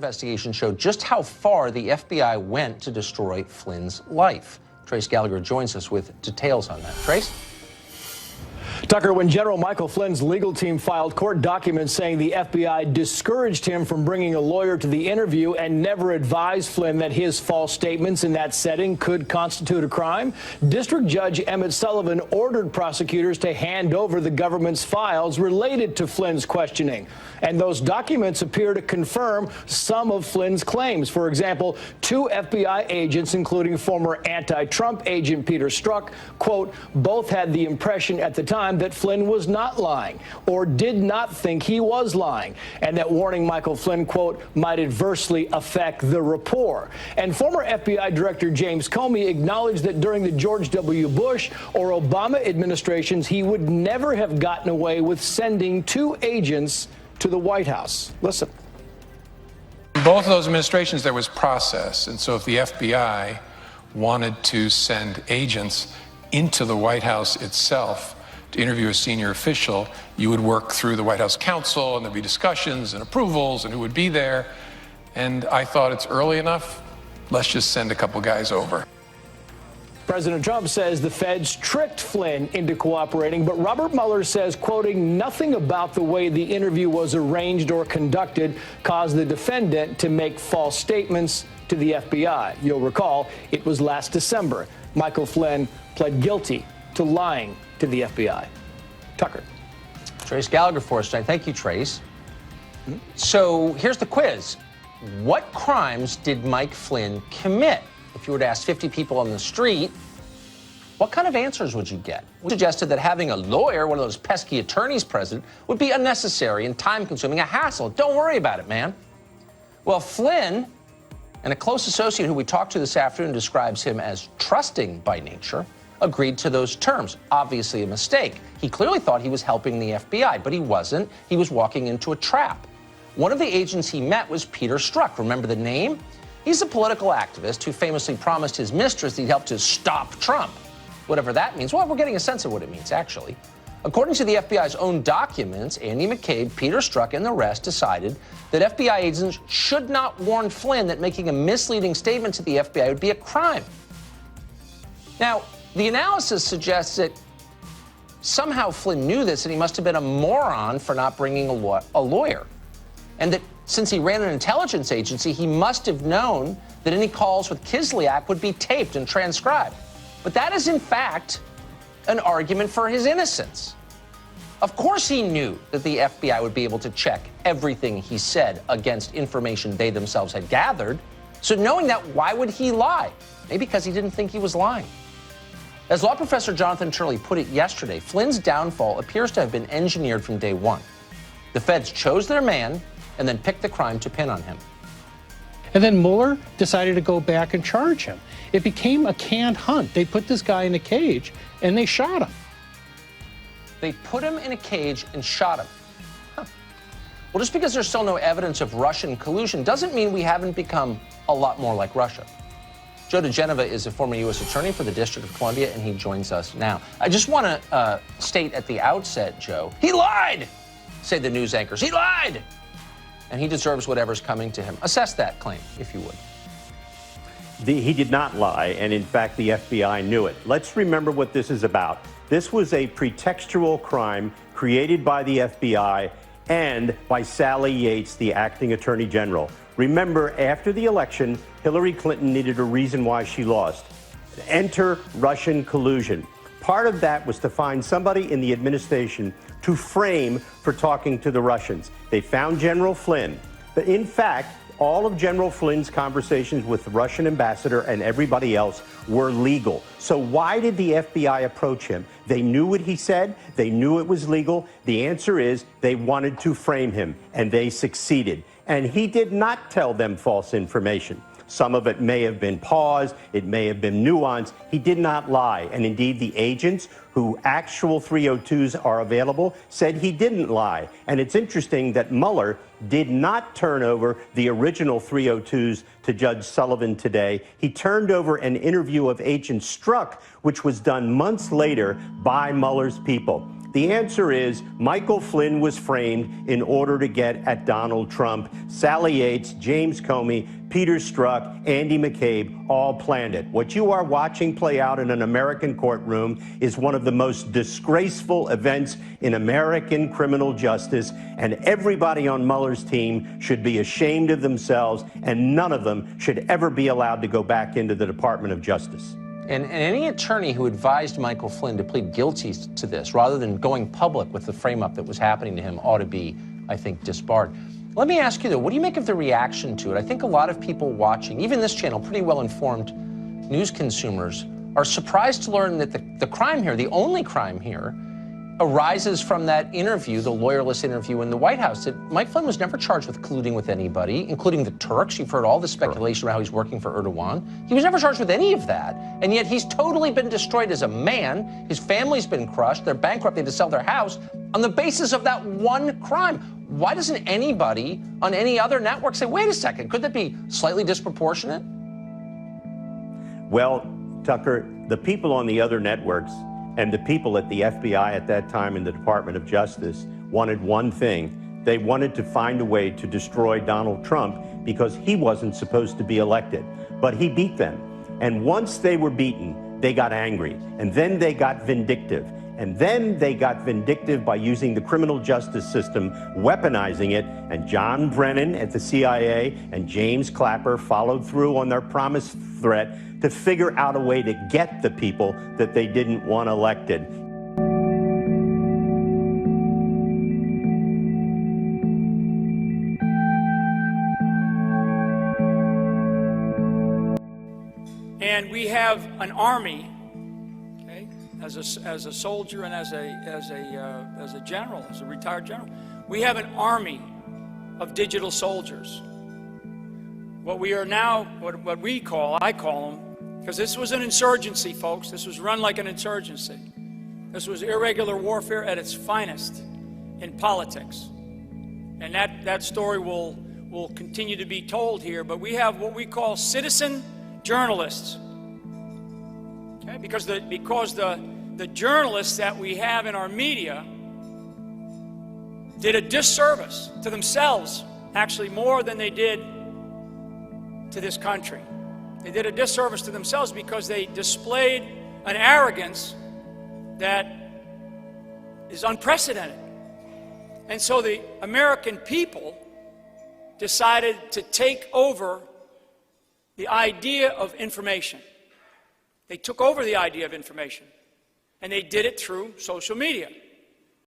investigation showed just how far the FBI went to destroy Flynn's life. Trace Gallagher joins us with details on that. Trace? Tucker, when General Michael Flynn's legal team filed court documents saying the FBI discouraged him from bringing a lawyer to the interview and never advised Flynn that his false statements in that setting could constitute a crime, District Judge Emmett Sullivan ordered prosecutors to hand over the government's files related to Flynn's questioning. And those documents appear to confirm some of Flynn's claims. For example, 2 FBI agents, including former anti-Trump agent Peter Strzok, quote, both had the impression at the time that Flynn was not lying or did not think he was lying, and that warning Michael Flynn, quote, might adversely affect the rapport. And former FBI Director James Comey acknowledged that during the George W. Bush or Obama administrations, he would never have gotten away with sending 2 agents to the White House. Listen. In both of those administrations, there was process. And so if the FBI wanted to send agents into the White House itself to interview a senior official, you would work through the White House counsel, and there'd be discussions and approvals and who would be there. And I thought it's early enough. Let's just send a couple guys over. President Trump says the feds tricked Flynn into cooperating, but Robert Mueller says, quoting, nothing about the way the interview was arranged or conducted caused the defendant to make false statements to the FBI. You'll recall it was last December. Michael Flynn pled guilty to lying to the FBI. Tucker. Trace Gallagher for us tonight. Thank you, Trace. So here's the quiz. What crimes did Mike Flynn commit? If you were to ask 50 people on the street, what kind of answers would you get? We suggested that having a lawyer, one of those pesky attorneys present, would be unnecessary and time-consuming, a hassle. Don't worry about it, man. Well, Flynn, and a close associate who we talked to this afternoon describes him as trusting by nature, agreed to those terms. Obviously a mistake. He clearly thought he was helping the FBI, but he wasn't. He was walking into a trap. One of the agents he met was Peter Strzok. Remember the name? He's a political activist who famously promised his mistress he'd help to stop Trump. Whatever that means. Well, we're getting a sense of what it means, actually. According to the FBI's own documents, Andy McCabe, Peter Strzok, and the rest decided that FBI agents should not warn Flynn that making a misleading statement to the FBI would be a crime. Now, the analysis suggests that somehow Flynn knew this and he must have been a moron for not bringing a lawyer. And that since he ran an intelligence agency, he must have known that any calls with Kislyak would be taped and transcribed. But that is, in fact, an argument for his innocence. Of course he knew that the FBI would be able to check everything he said against information they themselves had gathered. So knowing that, why would he lie? Maybe because he didn't think he was lying. As law professor Jonathan Turley put it yesterday, Flynn's downfall appears to have been engineered from day one. The feds chose their man and then picked the crime to pin on him. And then Mueller decided to go back and charge him. It became a canned hunt. They put this guy in a cage and they shot him. They put him in a cage and shot him. Huh. Well, just because there's still no evidence of Russian collusion doesn't mean we haven't become a lot more like Russia. Joe DeGenova is a former U.S. attorney for the District of Columbia, and he joins us now. I just want to state at the outset, Joe, he lied, say the news anchors. He lied! And he deserves whatever's coming to him. Assess that claim, if you would. He did not lie, and in fact, the FBI knew it. Let's remember what this is about. This was a pretextual crime created by the FBI and by Sally Yates, the acting attorney general. Remember, after the election, Hillary Clinton needed a reason why she lost. Enter Russian collusion. Part of that was to find somebody in the administration to frame for talking to the Russians. They found General Flynn. But in fact, all of General Flynn's conversations with the Russian ambassador and everybody else were legal. So why did the FBI approach him? They knew what he said. They knew it was legal. The answer is they wanted to frame him, and they succeeded. And he did not tell them false information. Some of it may have been paused. It may have been nuanced. He did not lie. And indeed, the agents who actual 302s are available said he didn't lie. And it's interesting that Mueller did not turn over the original 302s to Judge Sullivan today. He turned over an interview of Agent Strzok, which was done months later by Mueller's people. The answer is Michael Flynn was framed in order to get at Donald Trump. Sally Yates, James Comey, Peter Strzok, Andy McCabe all planned it. What you are watching play out in an American courtroom is one of the most disgraceful events in American criminal justice, and everybody on Mueller's team should be ashamed of themselves, and none of them should ever be allowed to go back into the Department of Justice. And any attorney who advised Michael Flynn to plead guilty to this, rather than going public with the frame-up that was happening to him, ought to be, I think, disbarred. Let me ask you, though, what do you make of the reaction to it? I think a lot of people watching, even this channel, pretty well-informed news consumers, are surprised to learn that the crime here, the only crime here, arises from that interview, the lawyerless interview in the White House. That Mike Flynn was never charged with colluding with anybody, including the Turks. You've heard all the speculation about how he's working for Erdogan. He was never charged with any of that, and yet he's totally been destroyed as a man. His family's been crushed. They're bankrupt. They had to sell their house on the basis of that one crime. Why doesn't anybody on any other network say, wait a second, could that be slightly disproportionate? Well, Tucker, the people on the other networks and the people at the FBI at that time in the Department of Justice wanted one thing. They wanted to find a way to destroy Donald Trump because he wasn't supposed to be elected. But he beat them. And once they were beaten, they got angry. And then they got vindictive. And then they got vindictive by using the criminal justice system, weaponizing it. And John Brennan at the CIA and James Clapper followed through on their promised threat to figure out a way to get the people that they didn't want elected. And we have an army, okay, as a soldier and as a general, as a retired general, we have an army of digital soldiers. What we are now, what we call, I call them, because this was an insurgency, folks. This was run like an insurgency. This was irregular warfare at its finest in politics. And that story will continue to be told here. But we have what we call citizen journalists. Okay? Because the journalists that we have in our media did a disservice to themselves, actually more than they did to this country. They did a disservice to themselves because they displayed an arrogance that is unprecedented. And so the American people decided to take over the idea of information. They took over the idea of information, and they did it through social media.